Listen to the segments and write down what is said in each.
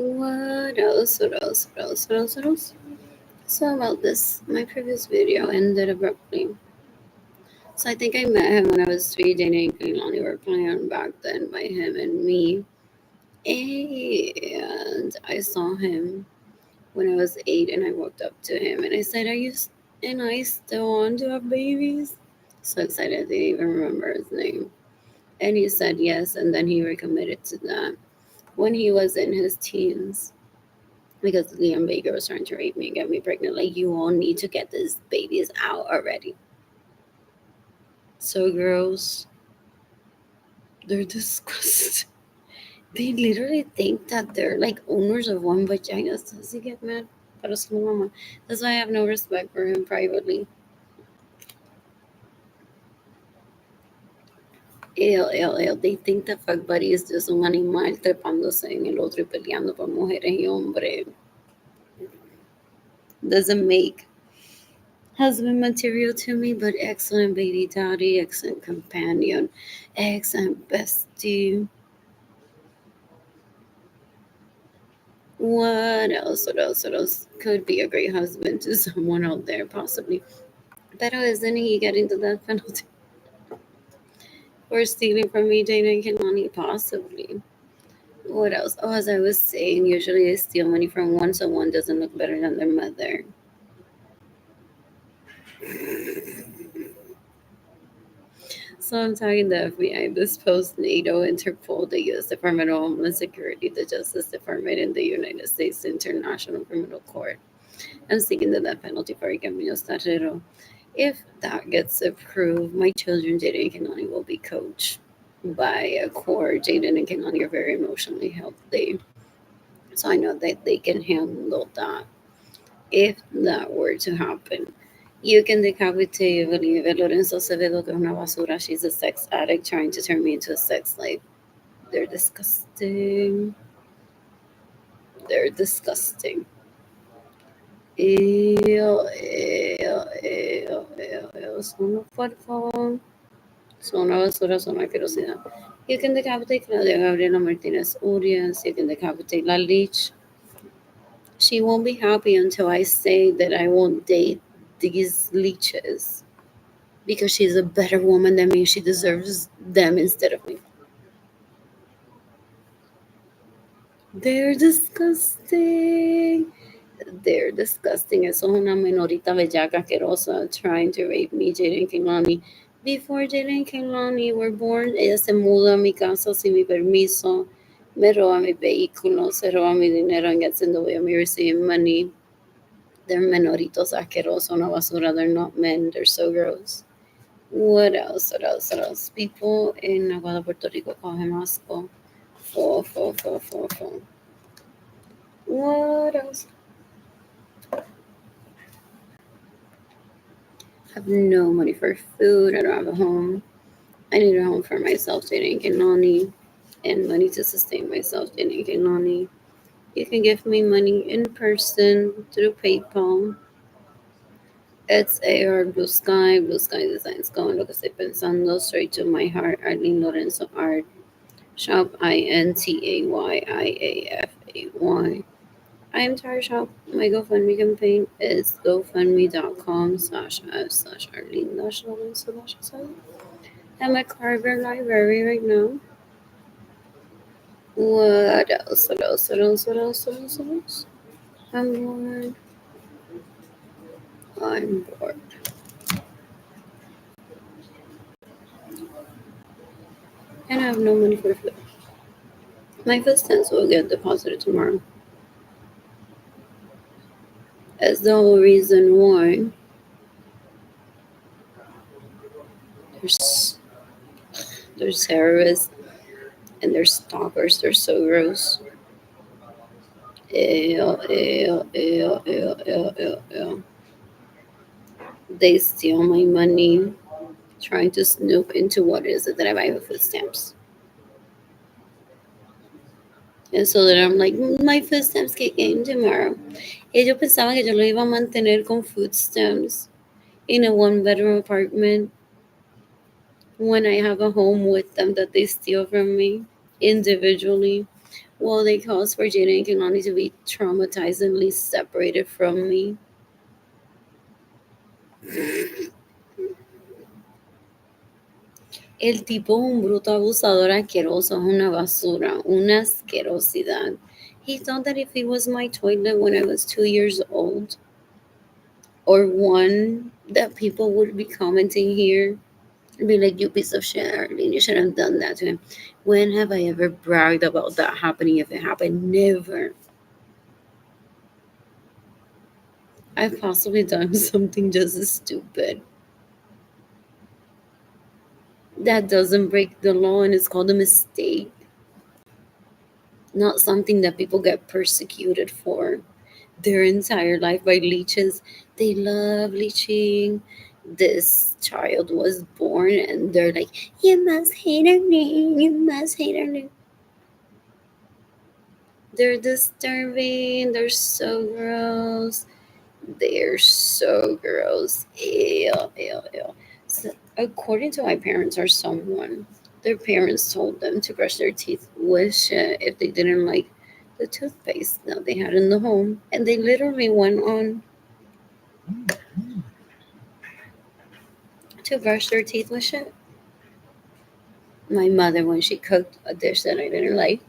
What else? What else? What else? What else? What else? So about this, my previous video ended abruptly. So I think I met him when I was dating Kehlani. We were planned back then by him and me. And I saw him when I was 8 and I walked up to him and I said, and I still want to have babies? So excited I didn't even remember his name. And he said yes, and then he recommitted to that when he was in his teens. Because Liam Baker was trying to rape me and get me pregnant. Like, you all need to get these babies out already. So girls, they're disgusting. They literally think that they're like owners of one vagina. Does he get mad? Para su mama. That's why I have no respect for him privately. Ew. They think that fuck buddy is just un animal trepándose en el otro y peleando por mujeres y hombres. Doesn't make husband material to me, but excellent baby daddy, excellent companion, excellent bestie. What else? What else? What else? Could be a great husband to someone out there, possibly. Pero isn't he getting the death penalty for stealing from me, Dana and Kehlani? Possibly. What else? Oh, as I was saying, usually I steal money from one so one doesn't look better than their mother. So I'm talking the FBI, this post NATO, Interpol, the U.S. Department of Homeland Security, the Justice Department, and the United States International Criminal Court. I'm seeking the death penalty for Camilo Starrero. If that gets approved, my children, Jaden and Kehlani, will be coached by a court. Jaden and Kehlani are very emotionally healthy, so I know that they can handle that. If that were to happen, you can decapitate Olivia Lorenzo Acevedo, que es una basura. She's a sex addict trying to turn me into a sex slave. They're disgusting. They're disgusting. Son una porfa. Son una basura, son una asquerosidad. You can decapitate Claudia Gabriela Martinez Urias. You can decapitate La Leach. She won't be happy until I say that I won't date these leeches. Because she's a better woman than me. She deserves them instead of me. They're disgusting. They're disgusting. Eso es una menorita bellaca asquerosa trying to rape me, Jaden Kehlani. Before Jaden Kehlani were born, ella se muda a mi casa sin mi permiso. Me roba mi vehículo, se roba mi dinero and gets in the way of me receiving money. They're menoritos asquerosos, una basura. They're not men. They're so gross. What else? What else? What else? People in Aguada, Puerto Rico call him asco. Fo. What else? I have no money for food. I don't have a home. I need a home for myself, dating Kehlani, and money to sustain myself, dating Kehlani. You can give me money in person through PayPal. It's AR Blue Sky. Blue Sky Designs. Going lo que estoy pensando. Straight to my heart. Arlene Lorenzo Art. Shop INTAYIAFAY. I am Tara Shop. My GoFundMe campaign is gofundme.com/f/Arlene-Lorenzo. I'm at Carver Library right now. What else? What else? What else? What else? What else? What else? I'm bored. I'm bored. And I have no money for food. My food stamps will get deposited tomorrow. That's the whole reason why there's there's terrorists and there's stalkers. They're so gross. Ew. They steal my money, trying to snoop into what is it that I buy with food stamps. And so that I'm like, my food stamps kick in tomorrow. Ellos pensaban que yo lo iba a mantener con food stamps in a one-bedroom apartment when I have a home with them that they steal from me individually. Well, they cause for Jada and Kehlani to be traumatizingly separated from me. El tipo es un bruto abusador asqueroso, es una basura, una asquerosidad. He thought that if it was my toilet when I was 2 years old, or one that people would be commenting here, and be like, you piece of shit, Arlene, you should have done that to him. When have I ever bragged about that happening if it happened? Never. I've possibly done something just as stupid. That doesn't break the law and it's called a mistake, not something that people get persecuted for their entire life by leeches. They love leeching. This child was born and they're like, you must hate her name, you must hate her name. They're disturbing, they're so gross. They're so gross. Ew, ew, ew. So, according to my parents or someone, their parents told them to brush their teeth with shit if they didn't like the toothpaste that they had in the home. And they literally went on to brush their teeth with shit. My mother, when she cooked a dish that I didn't like,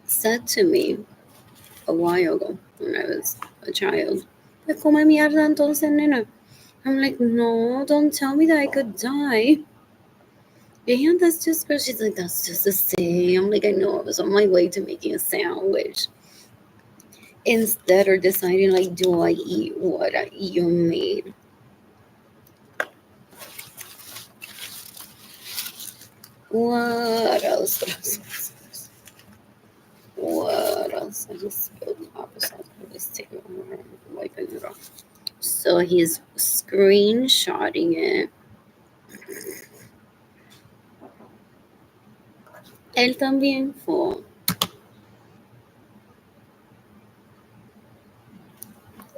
said to me a while ago when I was a child, "Pues come mierda entonces, nena." I'm like, no, don't tell me that I could die. Yeah, that's just gross. She's like, that's just the same. I'm like, I know, I was on my way to making a sandwich. Instead, or deciding, like, do I eat what you made? What else? What else? I just spilled the applesauce. Let's take it over and wiping it off. So he's screenshotting it. Él también fue.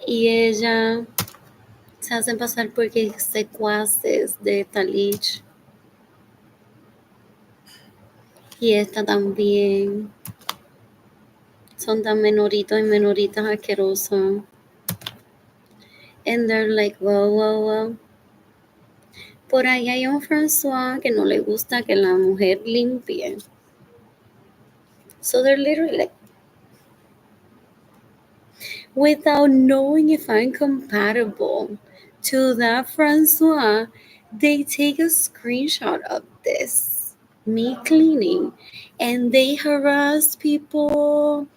Y ella se hacen pasar porque secuaces de Talich. Y esta también. Son tan menoritos y menoritas asquerosos. And they're like, well, well, well. Por ahí hay un François que no le gusta que la mujer limpie. So they're literally like, without knowing if I'm compatible to that Francois, they take a screenshot of this, me cleaning, and they harass people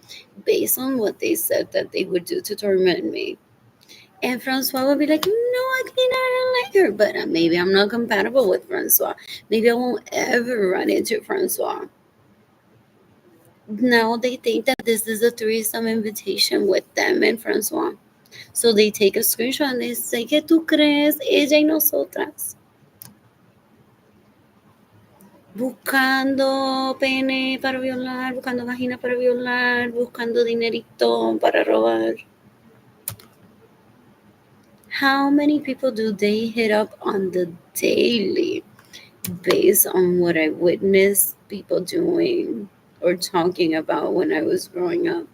based on what they said that they would do to torment me. And Francois would be like, no, I clean her, I don't like her. But maybe I'm not compatible with Francois. Maybe I won't ever run into Francois. Now they think that this is a threesome invitation with them and Francois. So they take a screenshot and they say, ¿qué tú crees? Ella y nosotras. Buscando pene para violar, buscando vagina para violar, buscando dinerito para robar. How many people do they hit up on the daily based on what I witnessed people doing or talking about when I was growing up?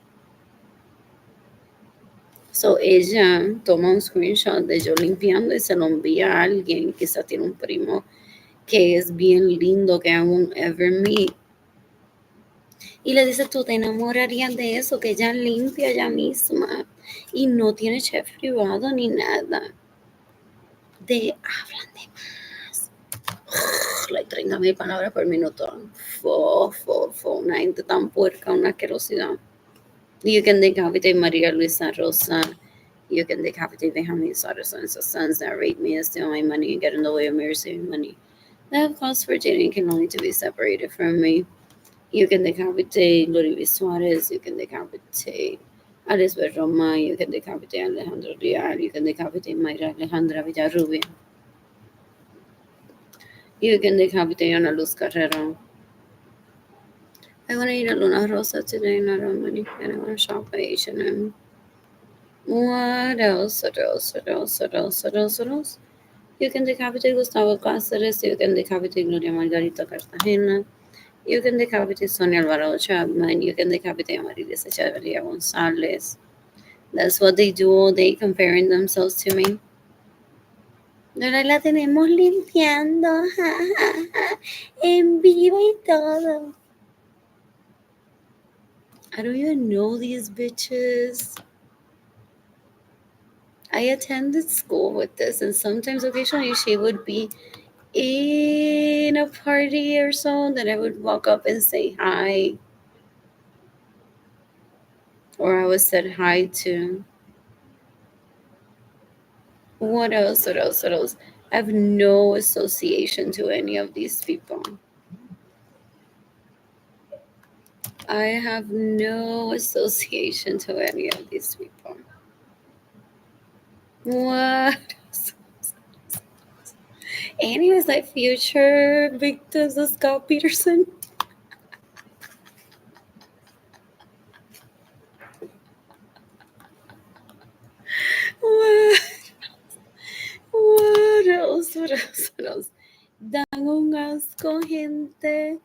So ella toma un screenshot de yo limpiando y se lo envía a alguien, quizá tiene un primo que es bien lindo que I won't ever meet. Y le dice, tú te enamorarías de eso, que ella limpia ella misma y no tiene chef privado ni nada. De hablan de más. Like 30,000 palabras por minuto. Una gente tan puerca, una asquerosidad. You can decapitate María Luisa Rosa. You can decapitate Benjamin Sutter and sons that rape me and steal my money and get in the way of me receiving money. That have caused for Jaden can only to be separated from me. You can decapitate Lorivis Suarez. You can decapitate Alisbeth Roma. You can decapitate Alejandro Real. You can decapitate Mayra Alejandra Villarrubia. You can decapitate Ana Luz Carrera. I want to eat a Luna Rosa today, not a money, and I want to shop at H&M. What else? What else? What else? What else? What else? What else? You can decapitate Gustavo Cáceres. You can decapitate Gloria Margarita Cartagena. You can decapitate Sonia Alvarado Chapman. You can decapitate Amaryllis Echeverria Gonzalez. That's what they do all day, comparing themselves to me. Ahora la tenemos limpiando, ja, ja, ja, en vivo y todo. I don't even know these bitches. I attended school with this, and sometimes occasionally she would be in a party or so that I would walk up and say hi, or I was said hi to. What else? What else? What else? I have no association to any of these people. I have no association to any of these people. What? Annie was like future victims of Scott Peterson. What? What else? What else? What else? Dan un asco, gente.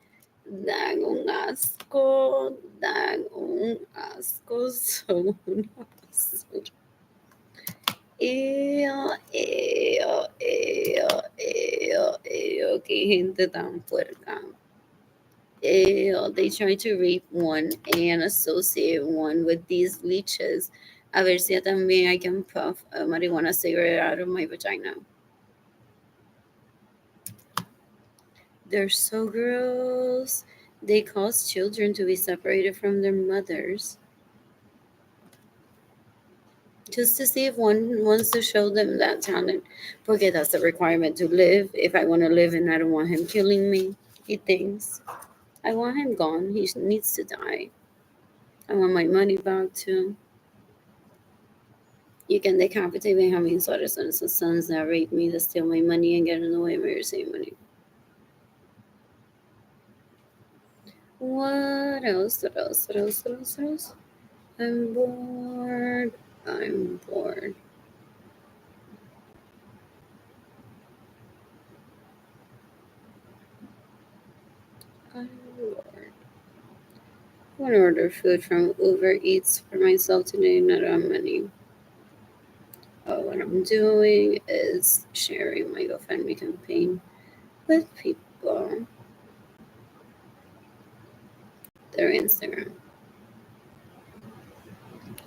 Dan un asco. Dan un asco. Son una basura. Qué gente tan puerca. They try to rape one and associate one with these leeches. A ver si también I can puff a marijuana cigarette out of my vagina. They're so gross. They cause children to be separated from their mothers. Just to see if one wants to show them that talent. Porque that's a requirement to live. If I want to live and I don't want him killing me, he thinks. I want him gone. He needs to die. I want my money back too. You can decapitate Benjamin Suarez and his sons that rape me, that steal my money and get in the way of my receiving money. What else? What else? What else? What else? What else? I'm bored. I'm bored. I'm bored. I want to order food from Uber Eats for myself today, not on money. What I'm doing is sharing my GoFundMe campaign with people. Their Instagram.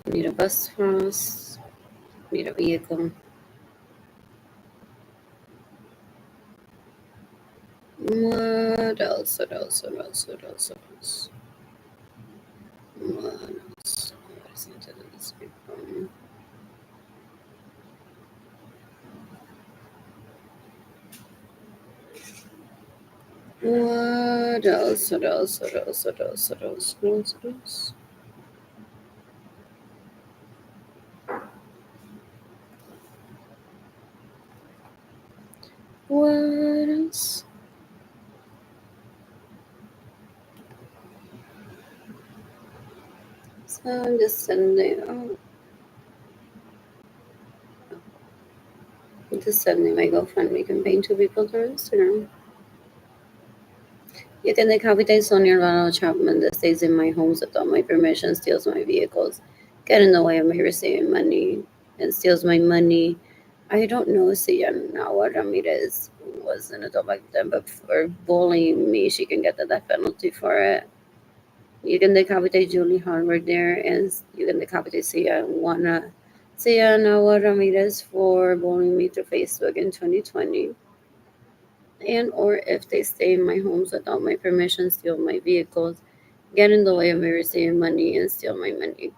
Need a bus pass. Need a vehicle. What else? What else? What else? What else? What else? What else? What is into this people? What else? What else? What else? What else? What else? What else? What else? What else? So I'm just sending. Oh, I'm just sending my GoFundMe campaign to people through Instagram. You can decapitate Sonia Ronald Chapman that stays in my homes without my permission, steals my vehicles, get in the way of me receiving money, and steals my money. I don't know si Nawa Ramirez was an adult back then, but for bullying me, she can get the death penalty for it. You can decapitate Julie Harvard there, and you can decapitate Sia Nawa Ramirez for bullying me through Facebook in 2020. And or if they stay in my homes without my permission, steal my vehicles, get in the way of me receiving money, and steal my money.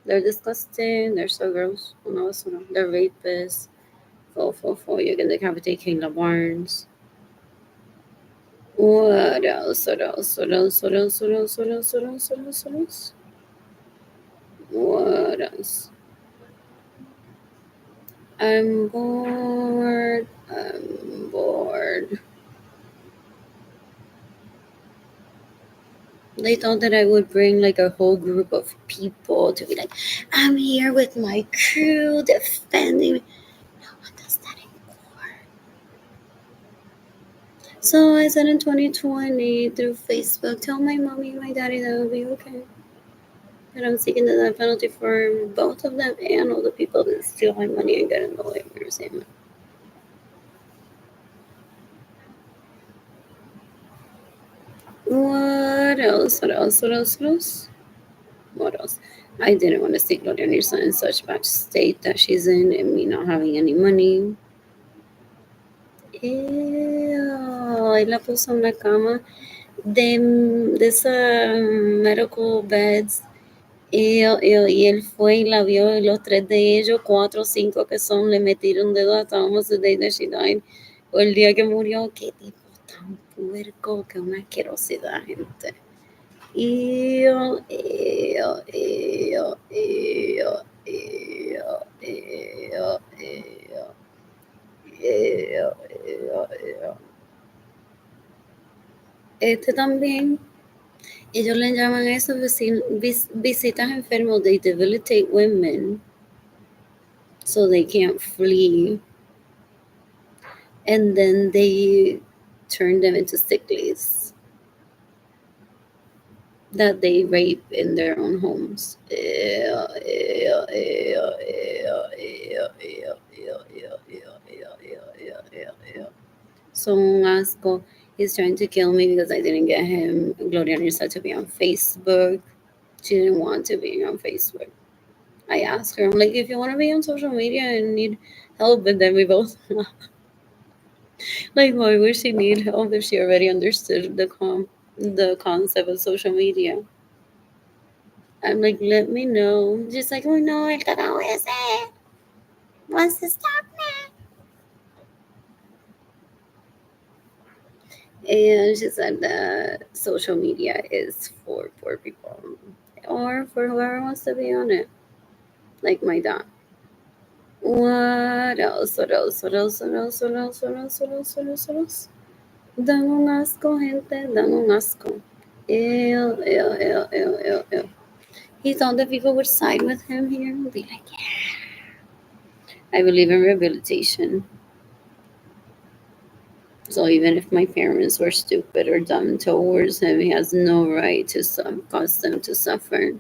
They're disgusting. They're so gross. They're rapists. Fo. You can decapitate Kayla Barnes. What else? What else? What else? What else? What else? What else? What else? What else? What else? What else? I'm bored. I'm bored. They thought that I would bring like a whole group of people to be like, I'm here with my crew defending me. No one does that anymore. So I said in 2020 through Facebook, tell my mommy and my daddy that it'll be okay. That I'm seeking the death penalty for both of them and all the people that steal my money and get in the way of me receiving it. What else? What else? What else? What else? What else? I didn't want to see Gloria Nirsa in such bad state that she's in and me not having any money. Ew, él la puso en la cama de esa medical beds. Y él fue y la vio, y los tres de ellos, cuatro o cinco que son, le metieron dedo hasta almost the day that she died. O el día que murió, qué tipo tan puerco, que una asquerosidad, gente. Ew, ew, ew, ew, ew, ew, ew, ew, ew, ew. Este también, ellos le llaman a eso visitas enfermos, they debilitate women so they can't flee, and then they turn them into sicklies that they rape in their own homes. Ew, ew, ew, ew, ew, ew, ew, ew, ew, ew, ew, ew, ew. So un asco. He's trying to kill me because I didn't get him Gloria Nirsa to be on Facebook. She didn't want to be on Facebook. I asked her, I'm like, if you want to be on social media and need help, but then we both like, why would she need help if she already understood the concept of social media? I'm like, let me know. Just like, oh no, el carajo ese wants to stop me. And she said that social media is for poor people or for whoever wants to be on it, like my dad. What else? What else? What else? What else? What else? What else? What else? What else? What else? Dan un asco, gente. Dan un asco. Ew, ew, ew, ew, ew, ew. He thought that people would side with him here and be like, yeah, I believe in rehabilitation. So even if my parents were stupid or dumb towards him, he has no right to cause them to suffer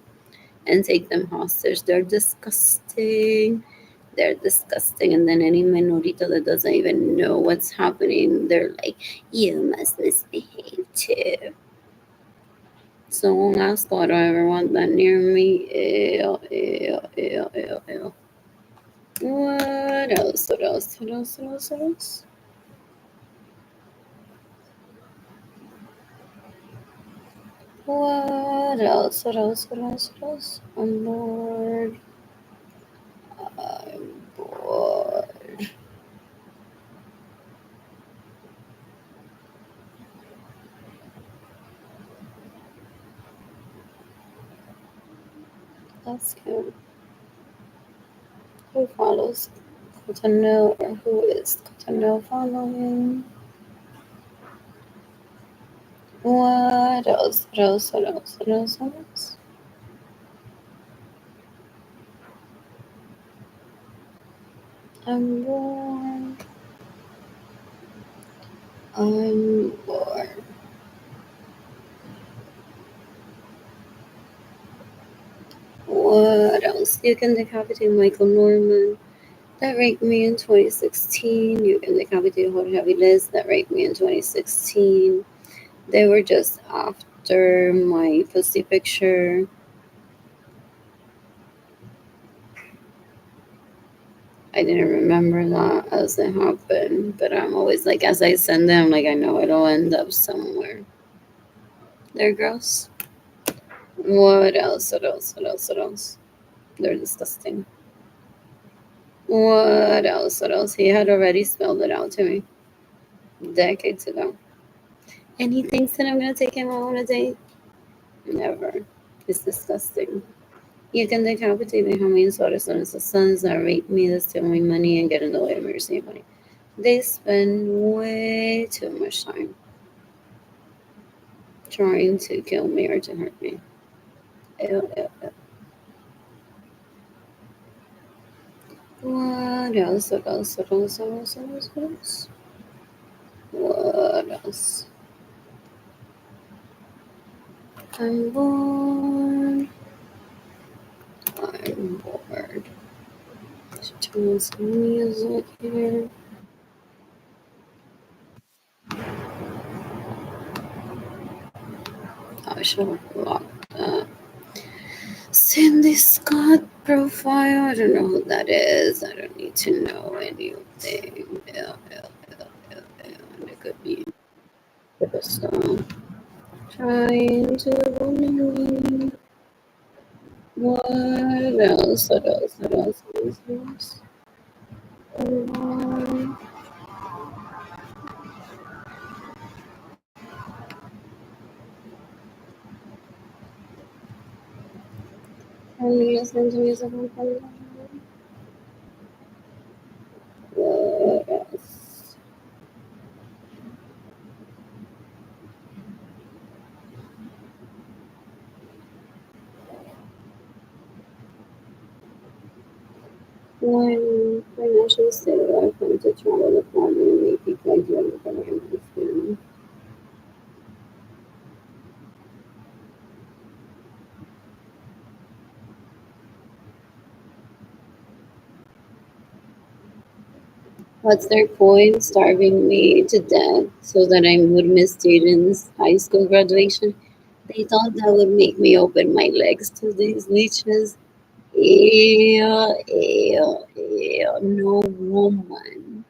and take them hostage. They're disgusting. They're disgusting. And then any minorito that doesn't even know what's happening, they're like, you must misbehave too. So un asco, I don't ever want that near me. Ew, ew, ew, ew, ew. What else? What else? What else? What else? What else? What else? What else? What else? What else? I'm bored. I'm bored. That's him. Who follows Cotonou or who is Cotonou following? What else? What else? What else? What else? What else? I'm bored. I'm bored. What else? You can decapitate Michael Norman. That raped me in 2016. You can decapitate Jorge Avilés. That raped me in 2016. They were just after my pussy picture. I didn't remember that as it happened, but I'm always like, as I send them, like, I know it'll end up somewhere. They're gross. What else? What else? What else? What else? They're disgusting. What else? What else? He had already spelled it out to me decades ago. And he thinks that I'm gonna take him out on a date? Never. It's disgusting. You can decapitate Benjamin Suarez and his sons that rape me, that steal my money, and get in the way of me receiving money. They spend way too much time trying to kill me or to hurt me. Ew, ew, ew. What else? What else? What else? What else? What else? What else? What else? I'm bored. I'm bored. Let's turn on some music here. I should have locked that. Cindy Scott profile. I don't know who that is. I don't need to know anything. And it could be so. Trying to remember. What else? What else? What else? What else? What else? Can you listen to music on Pandora? What else? When financially stable, I plan to travel abroad and make people enjoy the country. What's their point? Starving me to death so that I would miss students' high school graduation. They thought that would make me open my legs to these leeches. Ew, ew, ew. No woman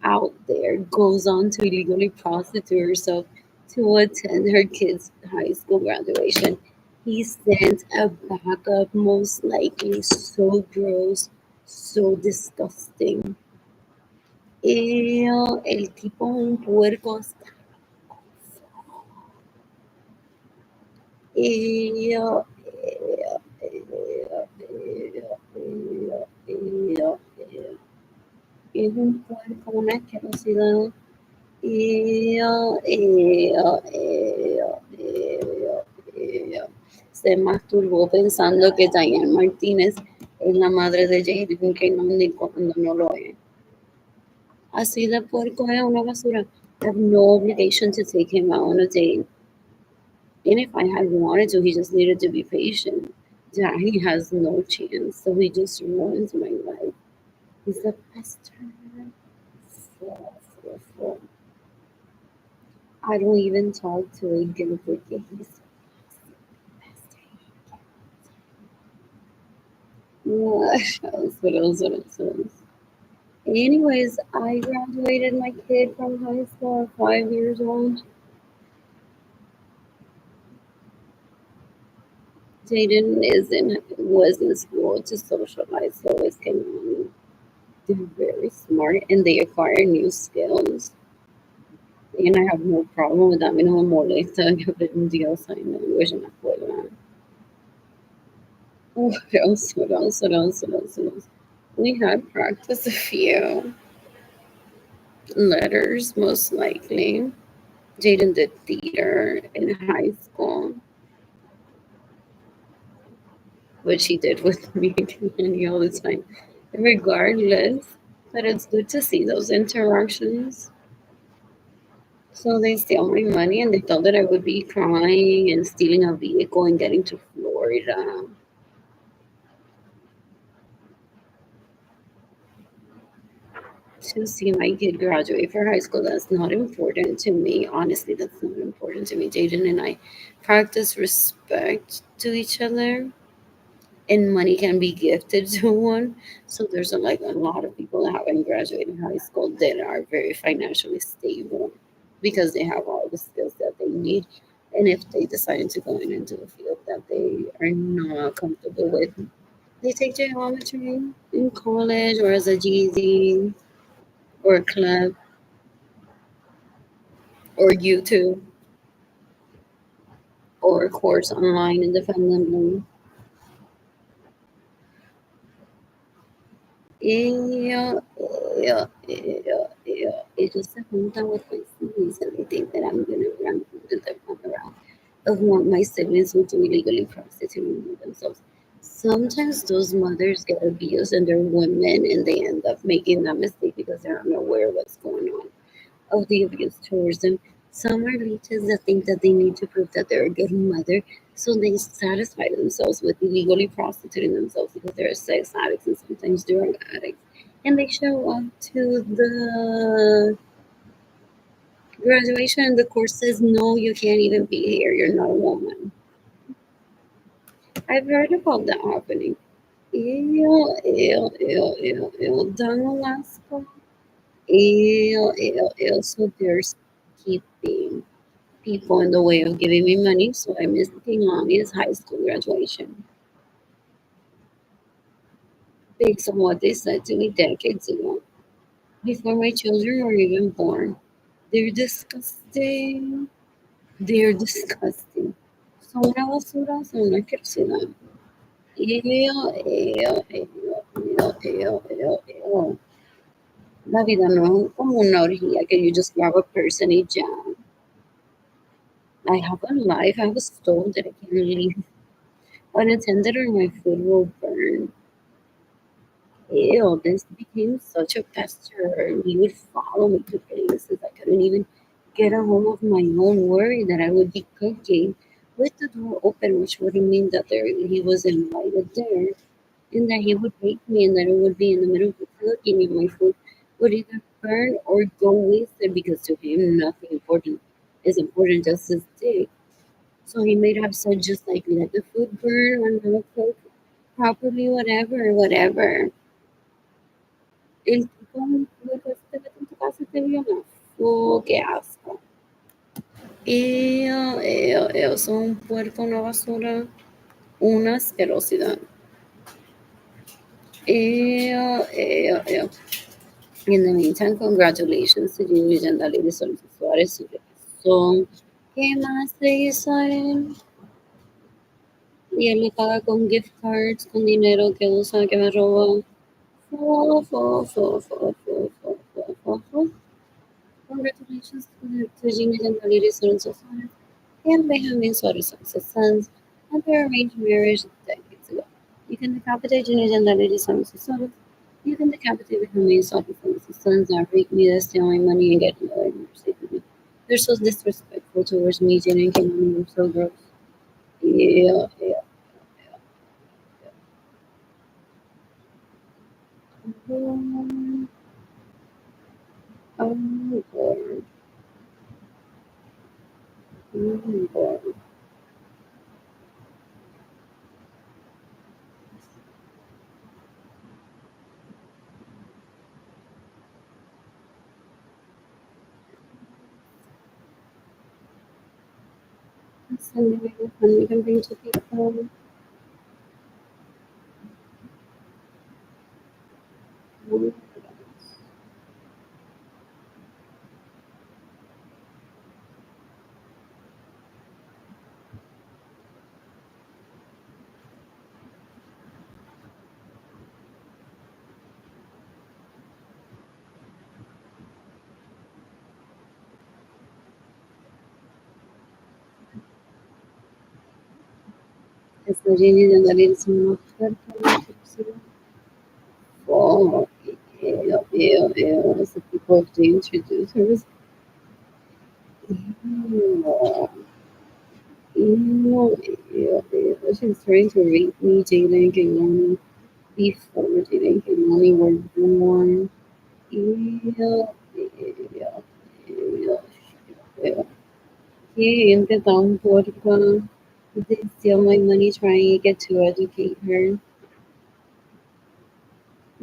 out there goes on to illegally prostitute herself to attend her kid's high school graduation. He sent a backup, most likely so gross, so disgusting. El tipo es un puerco. Ew, ew, ew, ew, ew, ew, ew. Es un puerco, una asquerosidad. Ew, ew, ew, ew, ew. Se masturbó pensando que Diane Martínez es la madre de Jaden, que no, ni cuando no lo es. Así de puerco es una basura. I have no obligation to take him out on a date. And if I had wanted to, he just needed to be patient. Yeah, he has no chance. So he just ruins my life. He's the best friend. So. I don't even talk to a girl porque he's the best. What else? What else? What else? What else? Anyways, I graduated my kid from high school at 5 years old. Jaden was in school to socialize, so it's kind of they're very smart and they acquire new skills. And I have no problem with that. A mí no me molesta que aprendí sign language en la escuela. What else? What else? What else? What else? What else? We had practiced a few letters, most likely. Jaden did theater in high school, which he did with me and Annie all the time. Regardless, but it's good to see those interactions. So they steal my money and they thought that I would be crying and stealing a vehicle and getting to Florida. To see my kid graduate for high school, that's not important to me. Honestly, that's not important to me. Jaden and I practice respect to each other, and money can be gifted to one. So there's a lot of people that haven't graduated high school that are very financially stable because they have all the skills that they need. And if they decide to go into a field that they are not comfortable with, they take geometry in college or as a GED or a club or YouTube or a course online independently. Yeah, yeah, yeah, yeah. It just happened with my siblings and they think that I'm gonna run around of what my siblings will do illegally prostituting themselves. Sometimes those mothers get abused and they're women and they end up making that mistake because they're unaware what's going on. of the abuse towards them. Some are leeches that think that they need to prove that they're a good mother, so they satisfy themselves with illegally prostituting themselves because they're sex addicts and sometimes drug addicts. And they show up to the graduation, and the course says, no, you can't even be here, you're not a woman. I've heard about that happening. Ew. Down Alaska. So there's keeping people in the way of giving me money, so I missed Pingani's high school graduation based on what they said to me decades ago, before my children were even born. They're disgusting. They're disgusting. Son una basura, son una asquerosidad. Ew. La vida no es como una orgía que you just grab a person y ya. I have a life, I have a stove that I can leave unattended or my food will burn. Ew, this became such a pester. He would follow me to places I couldn't even get a home of my own, worried that I would be cooking with the door open, which would mean that he was invited there, and that he would wake me, and that it would be in the middle of the cooking, and my food would either burn or go wasted because to him nothing important is important, just his dick. So he might have said just like let the food burn or not cook properly, whatever. El tipo después te mete en tu casa y te viola. Oh, qué asco. Son un puerco, una basura, una asquerosidad. Ew. In the meantime, congratulations to Jimmy Yandali de Sol Suárez, su son. ¿Qué más le hizo a él? Y él le paga con gift cards, con dinero que usa, que me robó. Fo. Congratulations to Jimmy Yandali de Sol Suárez and Benjamin Suárez Suárez's sons and their arranged marriage decades ago. You can decapitate Jimmy Yandali de Sol Suárez. You can decapitate Benjamin Suárez Suárez's sons and rape me, to steal my money, and get another mercy from me. They're so disrespectful towards me, Jen and Kim. They're so gross. Yeah. Oh, Lord. Lord. Sending me the fun we can bring to people. Esta Jenny Yandali is una oferta. Oh, as the people have to introduce her. Ew, She's trying to rape me, Jada and Lonnie, before Jada and Lonnie were born. Ew. He ended down Portugal. They steal my money trying to get to educate her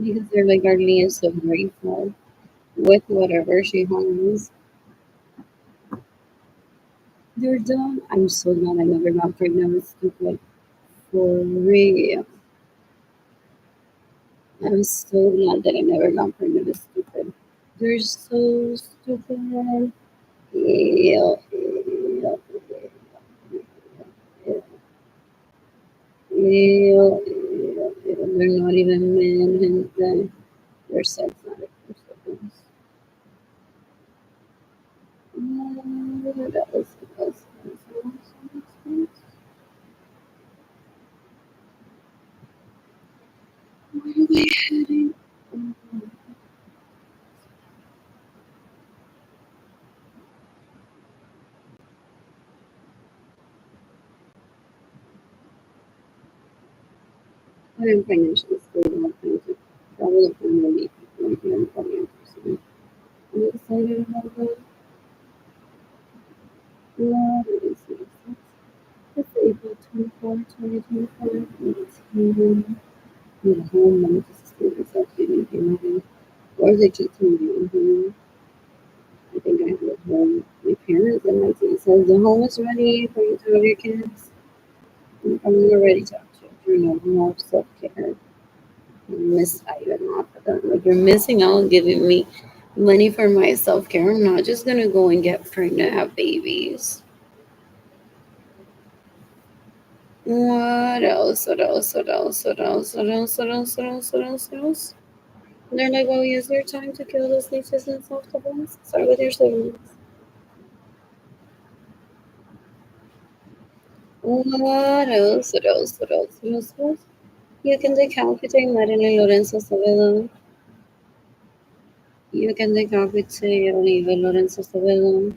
because they're like guardians so grateful with whatever she has. They're dumb. I'm so glad I never got pregnant with stupid. For real. I'm so glad that I never got pregnant with stupid. They're so stupid. Ew, ew, They're not even men, and they're sex addicts. That was the best. Where are we heading? I am financially stable. I plan to travel the family like I'm probably person. I'm excited about that. What is this? It's April 24, 2025. It's home. Need a home. I'm just staying myself getting married. Or is it just me being home? I think I have a home. My parents and my team says the home is ready for you to have your kids. I'm ready to have children and more self care. Miss I even offer them. Like you're missing out on giving me money for my self care. I'm not just gonna go and get pregnant, have babies. What else? What else? What else? What else? What else? What else? What else? What else? What else? They're like, well, use your time to kill those leeches and self defense. Start with your siblings. What else? What else? What else? What else? What else? You can decapitate Marilyn Lorenzo Savedo. You can decapitate Oliver Lorenzo Savedo.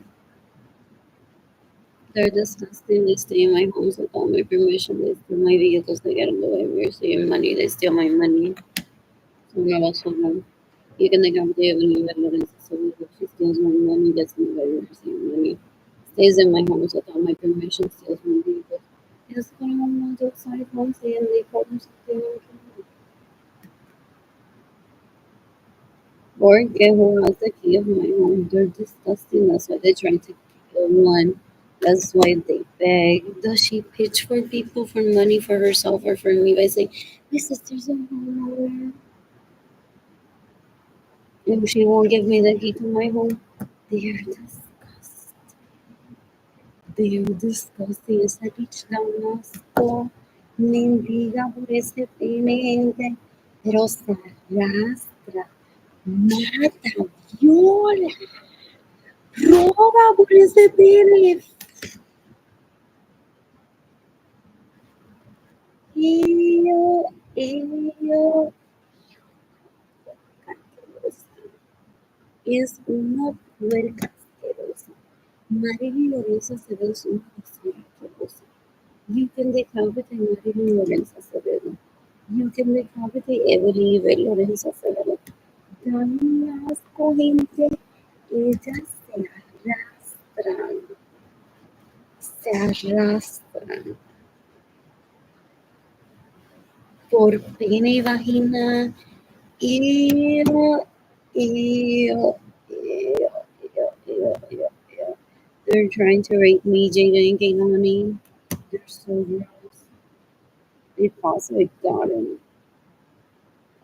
They're disgusting. They stay in my homes without my permission. They steal my vehicles. They get in the way. We're stealing money. They steal my money. So I'm also them. You can decapitate Oliver Lorenzo Savedo. She steals my money. Gets in the way. We're stealing money. Stays in my homes without my permission. Steals my vehicles. Yes, when I'm not outside once and they call them something. Borgia, who has the key of my home, they're disgusting. That's why they try to kill one. That's why they beg. Does she pitch for people for money for herself or for me by saying, my sister's a homeowner and she won't give me the key to my home? They're disgusting. They're disgusting. Esa bitch da un asco. Mendiga por ese pene, gente. Pero se arrastra, mata, viola. Roba por ese pene. Ew, ew. Asquerosa. Es una puerca asquerosa. Marilyn Lorenzo Acevedo es una basura asquerosa. You can decapitate Marilyn Lorenzo Acevedo. You can decapitate Evelyn Lorenzo Acevedo. Dan un asco, gente. Ellas arrastran. Se arrastran. Por pene y vagina. Ew, ew, ew, ew, ew, ew. They're trying to rape me, Jada and Kaylani. They're so gross. They possibly got him.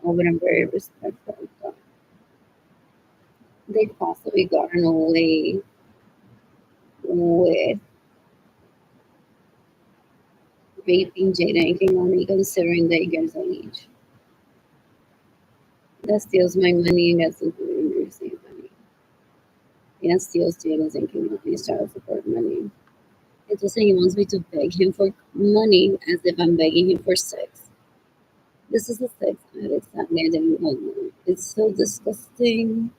Oh, but I'm very respectful of them. They possibly gotten away with raping Jada and Kaylani considering they get age. That steals my money and gets into the university money. And steals Jada's and Kaylani's child support money. It's just like he wants me to beg him for money as if I'm begging him for sex. This is a sex addict that man didn't want money. It's so disgusting.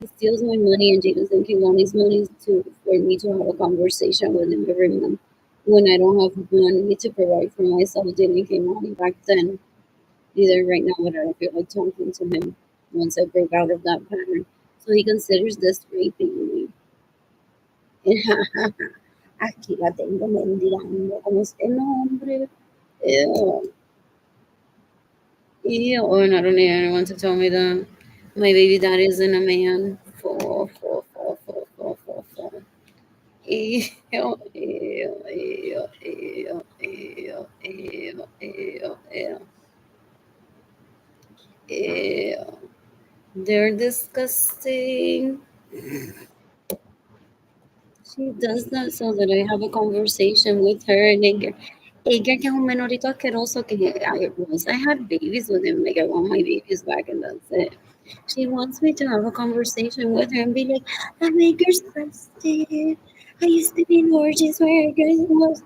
He steals my money and Jada's and Kilani's money for me to have a conversation with him every month when I don't have money to provide for myself. Jada and Kilani back then. Either right now, but I don't feel like talking to him once I broke out of that pattern. So he considers this raping me. Aquí la tengo mendigando como este nombre. Ew. Ew. Oh, and I don't need anyone to tell me that. My baby daddy isn't a man. For. Ew, ew, ew, ew, ew, ew, ew, ew, ew. They're disgusting. She does that so that I have a conversation with her and Edgar. Edgar, que es un menorito asqueroso que I had babies with him. Like, I want my babies back, and that's it. She wants me to have a conversation with her and be like, I'm Edgar's busted. I used to be in orgies where Edgar was.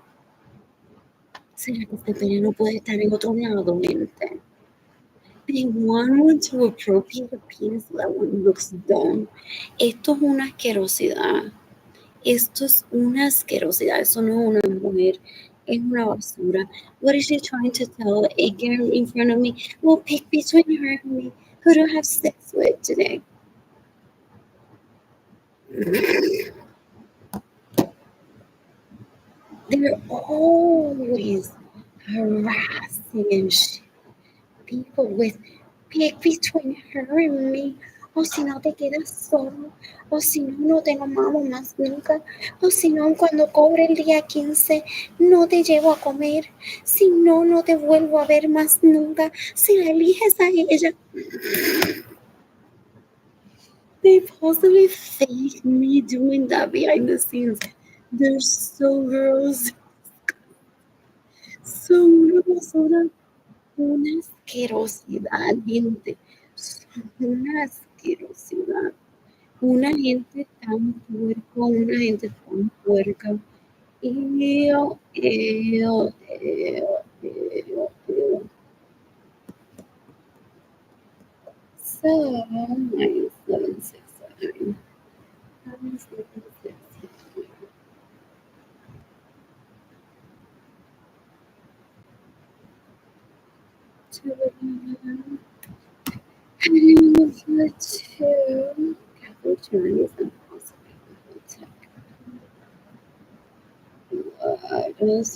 ¿Será que este pene no puede estar en otro lado, gente? They want to appropriate a penis so that one looks dumb. Esto es una asquerosidad. Esto es una asquerosidad. Eso no es una mujer Es una basura. What is she trying to tell a girl in front of me? Well, pick between her and me. Who do I have sex with today? They're always harassing and people with pick between her and me. O si no te quedas solo. O si no, no te amamos más nunca. O si no, cuando cobre el día 15 no te llevo a comer. Si no, no te vuelvo a ver más nunca. Si la eliges a ella, they possibly fake me doing that behind the scenes. They're so gross. So gross. Una asquerosidad, gente. Son una asquerosidad. Una gente tan puerca, una gente tan puerca. Ew, ew, ew, ew, ew. So, 9767. 9767. Number two. Catholic Chinese and possibly what else?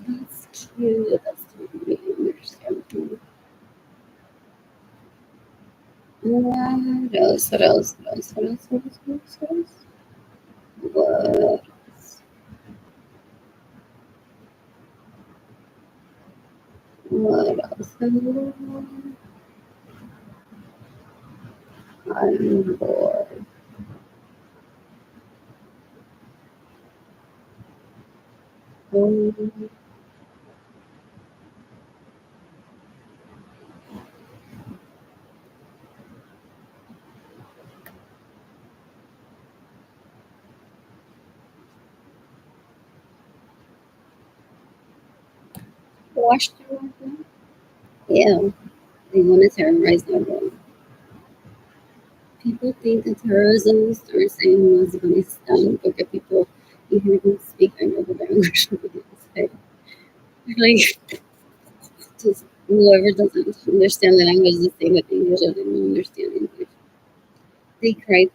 That's cute. That's really understandable. What else? What else? What else? What else? What else? What else? What else? What else? What else? I'm bored. Watch the movie? Yeah, they want to terrorize everyone. People think that terrorism starts in Afghanistan porque people, you hear them speak another language. Like, just whoever doesn't understand the language is the same with English and they don't understand English. They try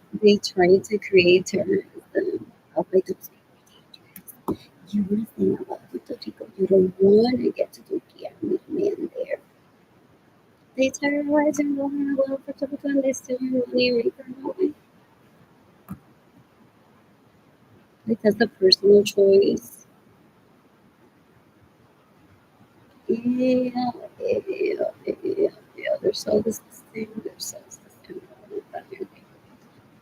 to create terrorism of like those people. You want to think about Puerto Rico. You don't want to get to Turkey and meet men there. They terrorize and go on about Puerto Rico and they still money and rape and all. Like that's a personal choice. Yeah, yeah, yeah, yeah. They're so disgusting. They're so disgusting.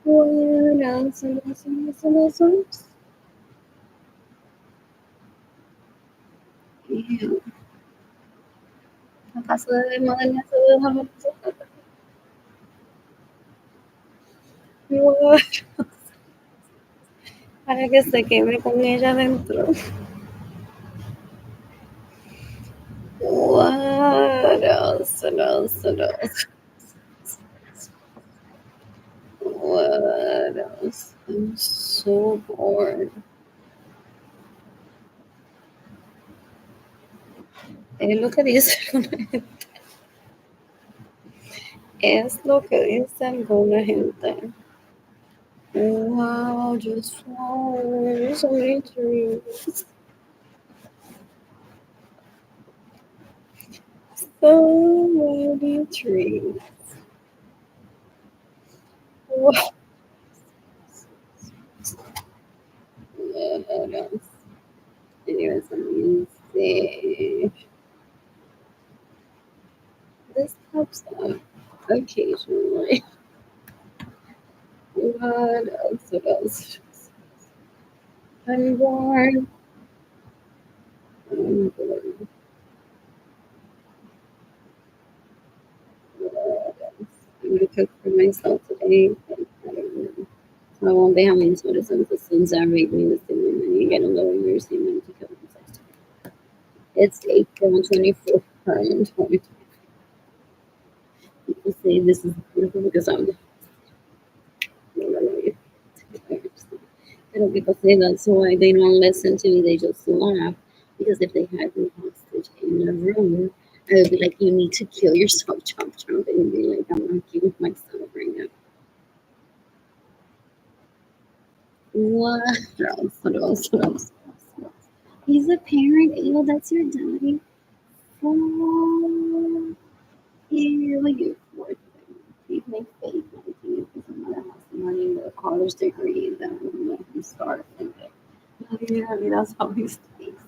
What else? What else? What else? What else? What else? Yeah. ¿Acaso debemos de nosotros What? Para que se queme con ella adentro? What else? What else? What else? What else? I'm so bored. Es lo que dice es lo que dice alguna gente. Wow, just wow, so many trees. So many trees. What else? Anyways, let me see. This pops up occasionally. What else? What else? Unborn. Unborn. What else? I'm gonna cook for myself today. But I don't know. So I won't be having soda since I make me the same and you get a lower nursing and to kill themselves. It's April 24th, 2020. People say this is beautiful because I'm and people say that's why they don't listen to me, they just laugh. Because if they had me hostage in a room, I would be like, you need to kill yourself, chomp chomp, and be like, I'm not killing myself right now. What else? What else? What else? What else? He's a parent. Ew, that's your daddy. Oh, ew, you poor thing. He's my fake 19 because I'm gonna have some money in the college degree, then I'm gonna let him start thinking. Yeah, that's how he speaks.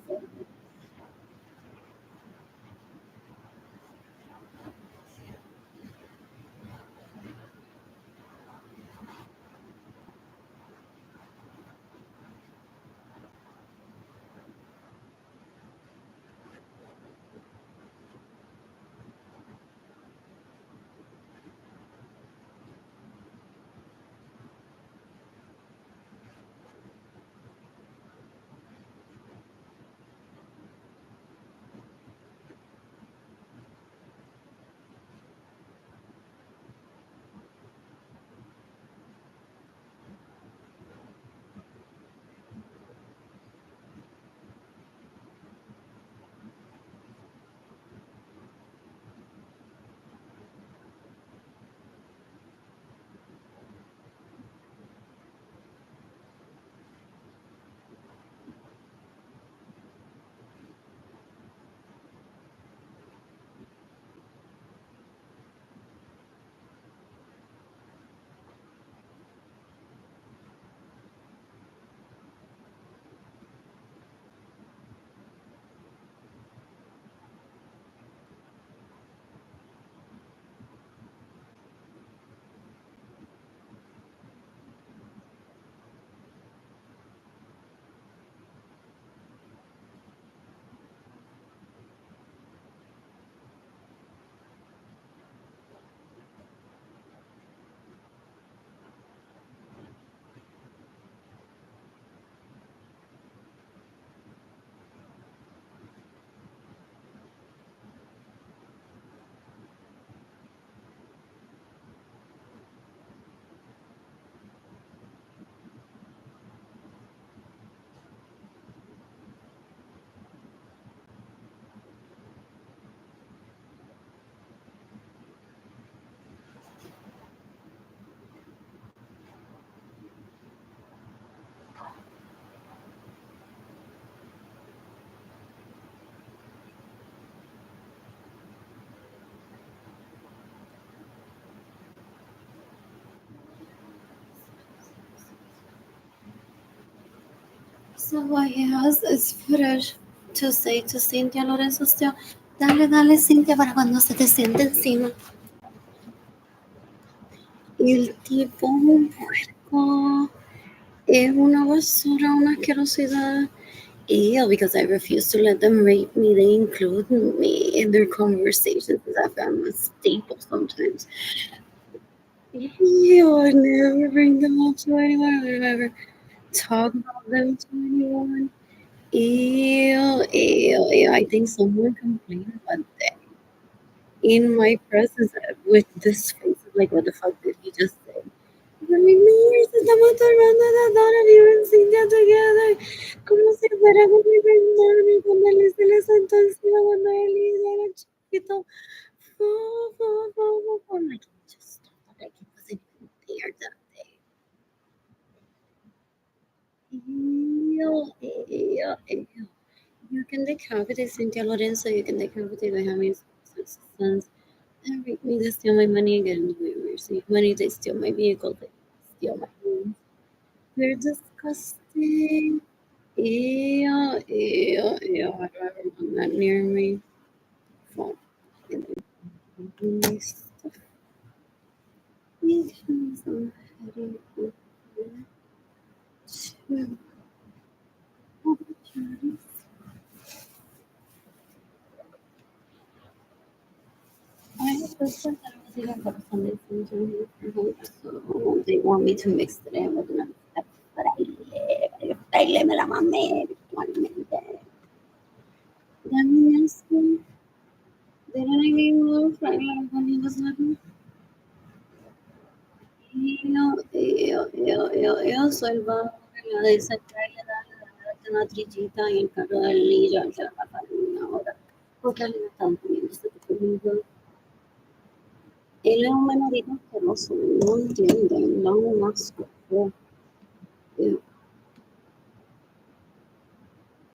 So what he has is footage to say to Cynthia Lorenzo still, dale, dale, Cynthia, para cuando se te siente encima. Y el tipo es un puerco, es una basura, una asquerosidad. Ew, because I refuse to let them rape me, they include me in their conversations because I found a staple sometimes. Ew, I never bring them up to anyone, I would never talk about them to anyone. Ew, ew, ew. I think someone complained about that in my presence with this face. Like, what the fuck did he just say? Pero like, no, nos estamos tomando la Dora viven Cintia together. Como si fuera con mi hermano cuando él se le sentó encima cuando él era chiquito. Like, he just like he wasn't even there that day. Ew, ew, ew. You can decapitate Cynthia Lorenzo, you can decapitate Benjamin's sons, and make me they steal my money again. We receive money, they steal my vehicle, they steal my home. They're disgusting. Ew, ew, ew. I don't ever want that near me. Fuck. And then my stuff because I'm heading over to Albuquerque. I have this one that I was eating for Sunday food so they want me to mix it in with another stuff. Fraile me la mamé virtualmente. Dame eso, Didn't I give you a friend when he was living? Eu salvava la centrale della Trigita in Carolina, c'era la farina ora. Portare tanto mi è stato comunque. Ele é um menorito que não entiende, não nasce.